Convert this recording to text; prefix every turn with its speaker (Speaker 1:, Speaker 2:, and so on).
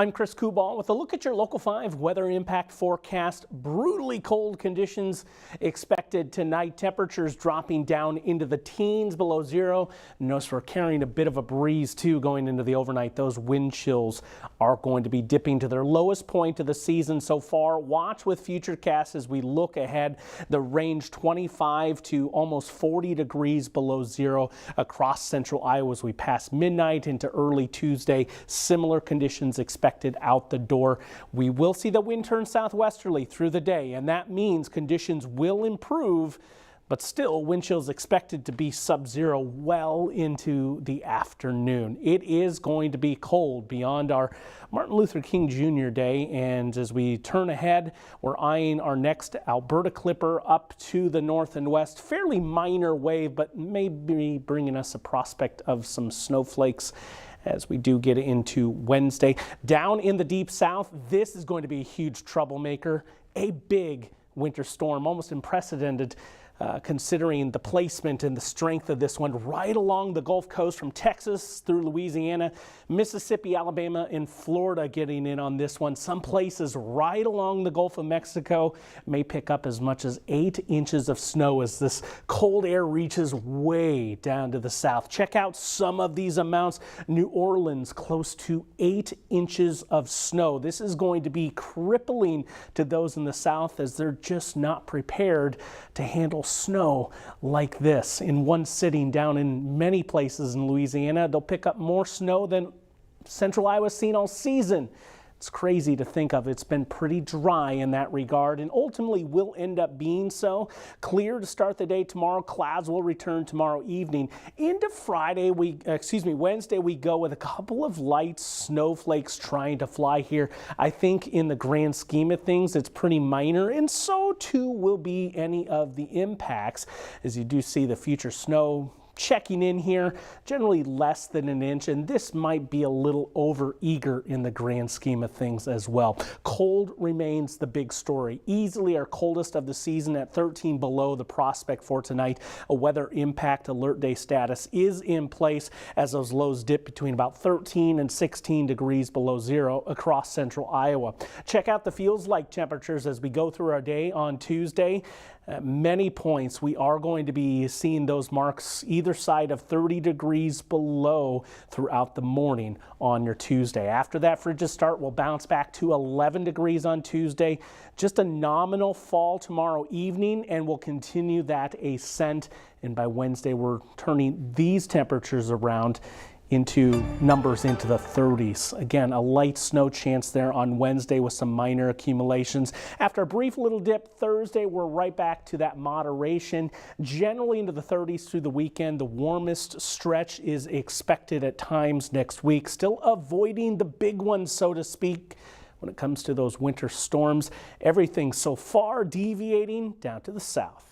Speaker 1: I'm Chris Kubal with a look at your Local 5 weather impact forecast. Brutally cold conditions expected tonight. Temperatures dropping down into the teens below zero. Notice we're carrying a bit of a breeze too going into the overnight. Those wind chills are going to be dipping to their lowest point of the season so far. Watch with Futurecast as we look ahead. The range 25 to almost 40 degrees below zero across central Iowa as we pass midnight into early Tuesday. Similar conditions expected out the door. We will see the wind turn southwesterly through the day, and that means conditions will improve, but still wind chills expected to be sub-zero well into the afternoon. It is going to be cold beyond our Martin Luther King Jr. Day, and as we turn ahead, we're eyeing our next Alberta Clipper up to the north and west. Fairly minor wave, but maybe bringing us a prospect of some snowflakes as we do get into Wednesday. Down in the deep south, this is going to be a huge troublemaker, a big winter storm, almost unprecedented considering the placement and the strength of this one right along the Gulf Coast from Texas through Louisiana, Mississippi, Alabama, and Florida getting in on this one. Some places right along the Gulf of Mexico may pick up as much as 8 inches of snow as this cold air reaches way down to the south. Check out some of these amounts. New Orleans, close to 8 inches of snow. This is going to be crippling to those in the south as they're just not prepared to handle snow like this in one sitting. Down in many places in Louisiana, they'll pick up more snow than central Iowa's seen all season. It's crazy to think of. It's been pretty dry in that regard and ultimately will end up being so. Clear to start the day tomorrow. Clouds will return tomorrow evening. Into Wednesday we go with a couple of light snowflakes trying to fly here. I think in the grand scheme of things it's pretty minor, and so too will be any of the impacts as you do see the future snow checking in here, generally less than an inch, and this might be a little over eager in the grand scheme of things as well. Cold remains the big story. Easily our coldest of the season at 13 below. The prospect for tonight, a weather impact alert day status is in place as those lows dip between about 13 and 16 degrees below zero across central Iowa. Check out the feels like temperatures as we go through our day on Tuesday. At many points we are going to be seeing those marks either side of 30 degrees below throughout the morning on your Tuesday. After that frigid start, we'll bounce back to 11 degrees on Tuesday. Just a nominal fall tomorrow evening, and we'll continue that ascent. And by Wednesday, we're turning these temperatures around into numbers into the 30s. Again, a light snow chance there on Wednesday with some minor accumulations. After a brief little dip Thursday, we're right back to that moderation, generally into the 30s through the weekend. The warmest stretch is expected at times next week, still avoiding the big ones, so to speak, when it comes to those winter storms. Everything so far deviating down to the south.